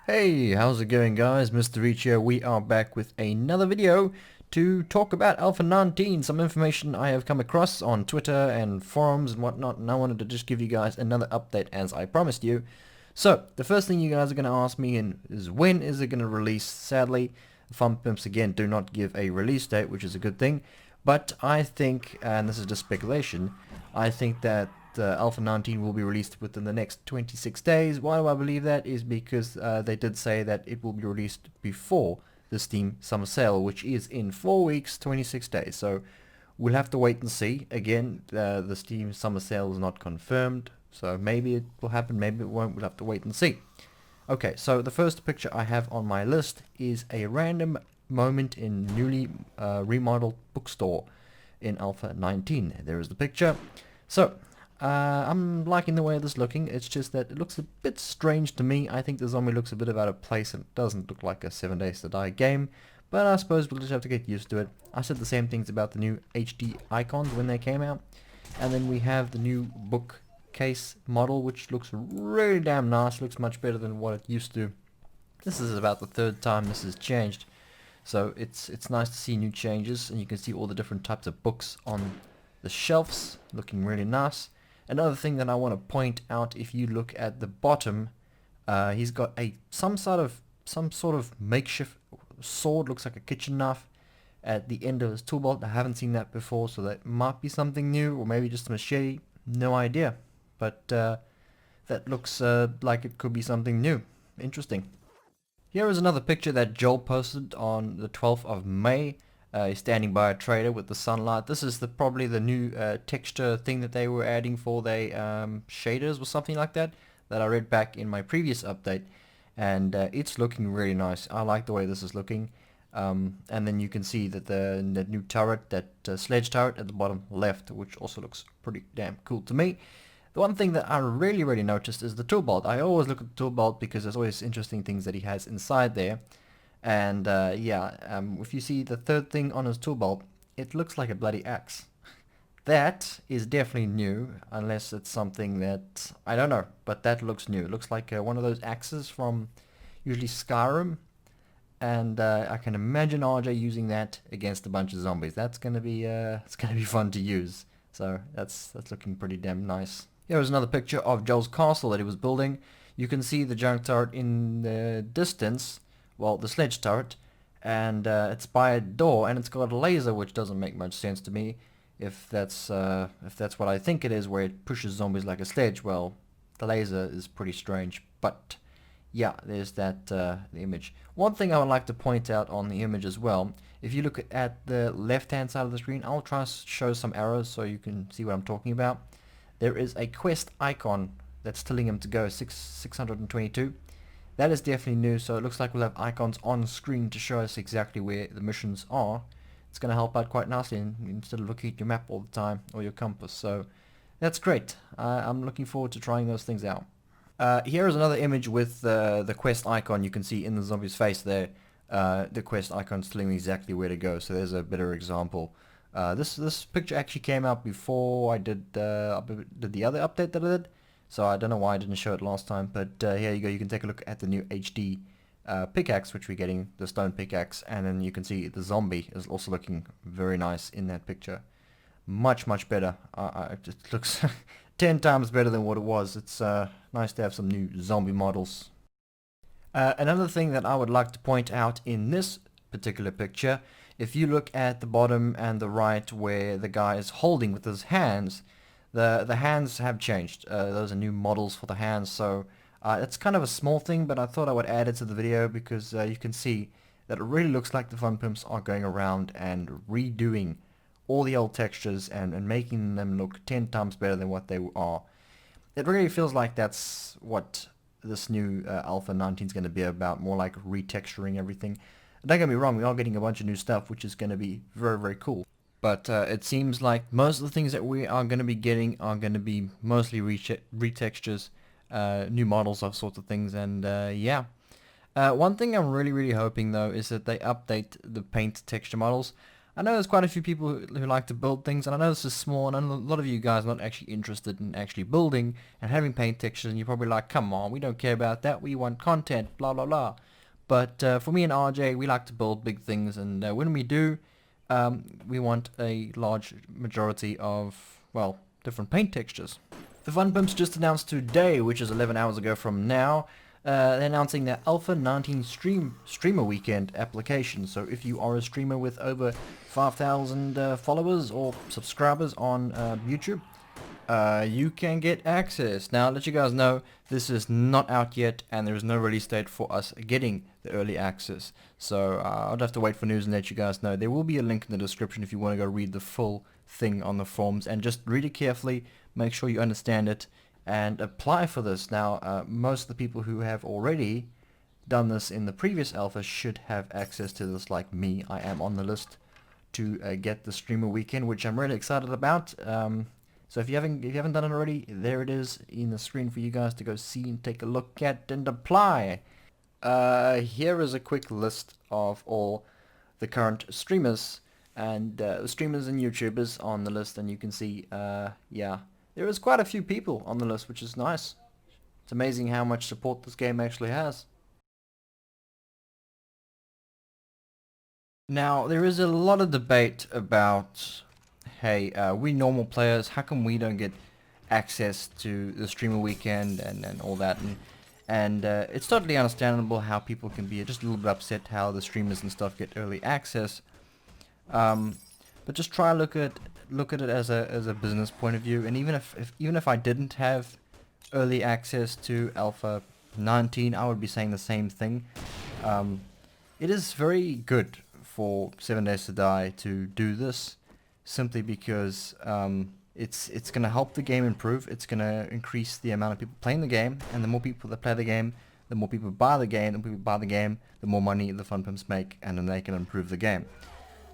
Hey, how's it going guys? Mr. Reach here. We are back with another video to talk about Alpha 19, some information I have come across on Twitter and forums and whatnot, and I wanted to just give you guys another update as I promised you. So, the first thing you guys are going to ask me is when is it going to release? Sadly, Fun Pimps again do not give a release date, which is a good thing, but I think, and this is just speculation, I think that Alpha 19 will be released within the next 26 days. Why do I believe that? Is because they did say that it will be released before the Steam Summer Sale, which is in 4 weeks, 26 days. So we'll have to wait and see. Again, the Steam Summer Sale is not confirmed, so maybe it will happen, maybe it won't. We'll have to wait and see. Okay, so the first picture I have on my list is a random moment in newly remodeled bookstore in Alpha 19. There is the picture. So I'm liking the way this is looking. It's just that it looks a bit strange to me. I think the zombie looks a bit out of place and it doesn't look like a 7 Days to Die game, but I suppose we'll just have to get used to it. I said the same things about the new HD icons when they came out, and then we have the new bookcase model, which looks really damn nice. Looks much better than what it used to. This is about the third time this has changed, so it's nice to see new changes, and you can see all the different types of books on the shelves looking really nice. Another thing that I want to point out, if you look at the bottom, he's got some sort of makeshift sword, looks like a kitchen knife, at the end of his tool belt. I haven't seen that before, so that might be something new, or maybe just a machete. No idea, but that looks like it could be something new. Interesting. Here is another picture that Joel posted on the 12th of May. He's standing by a trader with the sunlight. This is probably the new texture thing that they were adding for their shaders or something like that I read back in my previous update, and it's looking really nice. I like the way this is looking, and then you can see that the new turret, that sledge turret at the bottom left, which also looks pretty damn cool to me. The one thing that I really noticed is the tool belt. I always look at the tool belt because there's always interesting things that he has inside there. And if you see the third thing on his tool belt, it looks like a bloody axe. That is definitely new, unless it's something that, I don't know, but that looks new. It looks like one of those axes from usually Skyrim, and I can imagine RJ using that against a bunch of zombies. That's gonna be it's gonna be fun to use. So that's looking pretty damn nice. Here is another picture of Joel's castle that he was building. You can see the junk turret in the distance. Well, the sledge turret, and it's by a door, and it's got a laser, which doesn't make much sense to me. If that's what I think it is, where it pushes zombies like a sledge, well, the laser is pretty strange. But yeah, there's that the image. One thing I would like to point out on the image as well, if you look at the left-hand side of the screen, I'll try to show some arrows so you can see what I'm talking about. There is a quest icon that's telling him to go 622. That is definitely new, so it looks like we'll have icons on screen to show us exactly where the missions are. It's going to help out quite nicely instead of looking at your map all the time or your compass, so that's great. I'm looking forward to trying those things out. Here is another image with the quest icon. You can see in the zombie's face there, the quest icon's telling me exactly where to go, so there's a better example. This picture actually came out before I did the other update that I did. So I don't know why I didn't show it last time, but here you go. You can take a look at the new HD pickaxe, which we're getting, the stone pickaxe, and then you can see the zombie is also looking very nice in that picture. Much better. It looks 10 times better than what it was. It's nice to have some new zombie models. Another thing that I would like to point out in this particular picture, if you look at the bottom and the right where the guy is holding with his hands, the hands have changed. Those are new models for the hands, so it's kind of a small thing, but I thought I would add it to the video because you can see that it really looks like the Fun Pimps are going around and redoing all the old textures and making them look 10 times better than what they are. It really feels like that's what this new Alpha 19 is going to be about, more like retexturing everything. Don't get me wrong, we are getting a bunch of new stuff, which is going to be very cool. But it seems like most of the things that we are going to be getting are going to be mostly retextures, new models of sorts of things, and yeah. One thing I'm really hoping though is that they update the paint texture models. I know there's quite a few people who like to build things, and I know this is small, and I know a lot of you guys are not actually interested in actually building and having paint textures, and you're probably like, come on, we don't care about that, we want content, blah blah blah. But for me and RJ, we like to build big things, and when we do, we want a large majority of, well, different paint textures. The Fun Pimps just announced today, which is 11 hours ago from now, they're announcing their Alpha 19 Streamer Weekend application. So if you are a streamer with over 5,000 followers or subscribers on YouTube, you can get access. Now, I'll let you guys know, this is not out yet, and there is no release date for us getting the early access. So I'll have to wait for news and let you guys know. There will be a link in the description if you want to go read the full thing on the forums, and just read it carefully, make sure you understand it, and apply for this. Now, most of the people who have already done this in the previous alpha should have access to this, like me. I am on the list to get the Streamer Weekend, which I'm really excited about. So if you haven't done it already, there it is in the screen for you guys to go see and take a look at and apply. Here is a quick list of all the current streamers and streamers and YouTubers on the list, and you can see, yeah, there is quite a few people on the list, which is nice. It's amazing how much support this game actually has. Now, there is a lot of debate about, hey, we normal players, how come we don't get access to the Streamer Weekend and all that? And it's totally understandable how people can be just a little bit upset how the streamers and stuff get early access. But just try look at it as a business point of view. And even if I didn't have early access to Alpha 19, I would be saying the same thing. It is very good for 7 Days to Die to do this, simply because it's going to help the game improve. It's going to increase the amount of people playing the game, and the more people that play the game, the more people buy the game. The more people buy the game, the more money the Fun Pimps make, and then they can improve the game.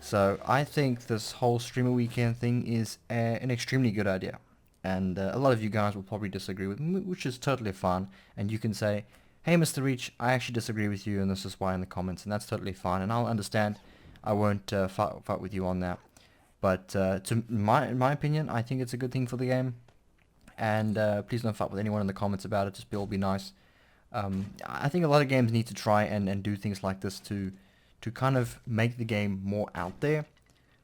So I think this whole Streamer Weekend thing is an extremely good idea, and a lot of you guys will probably disagree with me, which is totally fine. And you can say, hey Mr. Reach, I actually disagree with you, and this is why in the comments, and that's totally fine, and I'll understand. I won't fight with you on that. But in my opinion, I think it's a good thing for the game. And please don't fight with anyone in the comments about it. Just all be nice. I think a lot of games need to try and do things like this to kind of make the game more out there.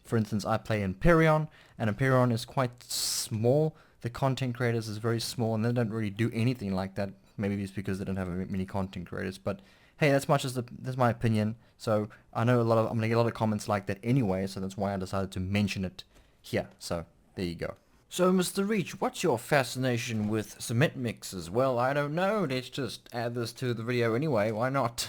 For instance, I play Empyrean, and Empyrean is quite small. The content creators is very small, and they don't really do anything like that. Maybe it's because they don't have many content creators. But hey, that's my opinion. So I know I'm gonna get a lot of comments like that anyway. So that's why I decided to mention it here. So there you go. So Mr. Reach, what's your fascination with cement mixes? Well, I don't know. Let's just add this to the video anyway. Why not?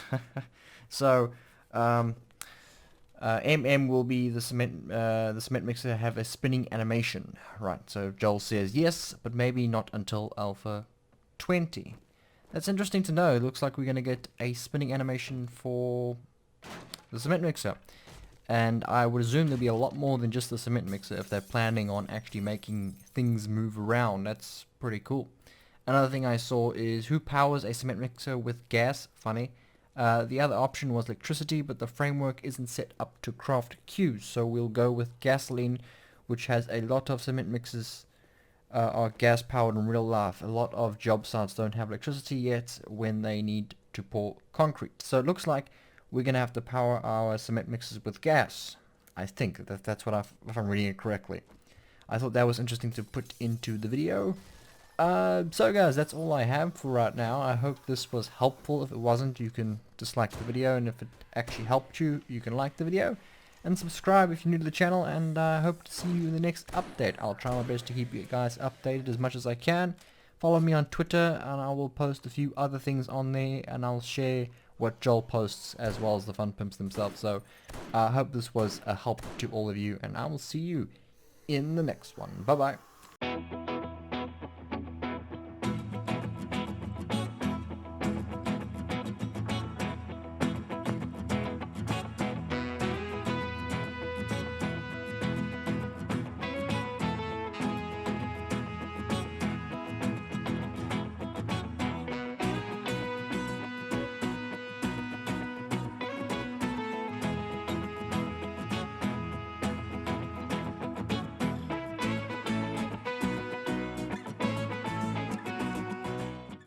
So MM will be the cement mixer have a spinning animation, right? So Joel says yes, but maybe not until Alpha 20. That's interesting to know. It looks like we're going to get a spinning animation for the cement mixer. And I would assume there'll be a lot more than just the cement mixer if they're planning on actually making things move around. That's pretty cool. Another thing I saw is who powers a cement mixer with gas? Funny. The other option was electricity, but the framework isn't set up to craft queues. So we'll go with gasoline, which has a lot of cement mixers are gas powered in real life. A lot of job sites don't have electricity yet when they need to pour concrete. So it looks like we're going to have to power our cement mixers with gas. I think that's what if I'm reading it correctly. I thought that was interesting to put into the video. So guys, that's all I have for right now. I hope this was helpful. If it wasn't, you can dislike the video, and if it actually helped you, you can like the video. And subscribe if you're new to the channel, and I hope to see you in the next update. I'll try my best to keep you guys updated as much as I can. Follow me on Twitter, and I will post a few other things on there, and I'll share what Joel posts as well as the Fun Pimps themselves. So I hope this was a help to all of you, and I will see you in the next one. Bye bye.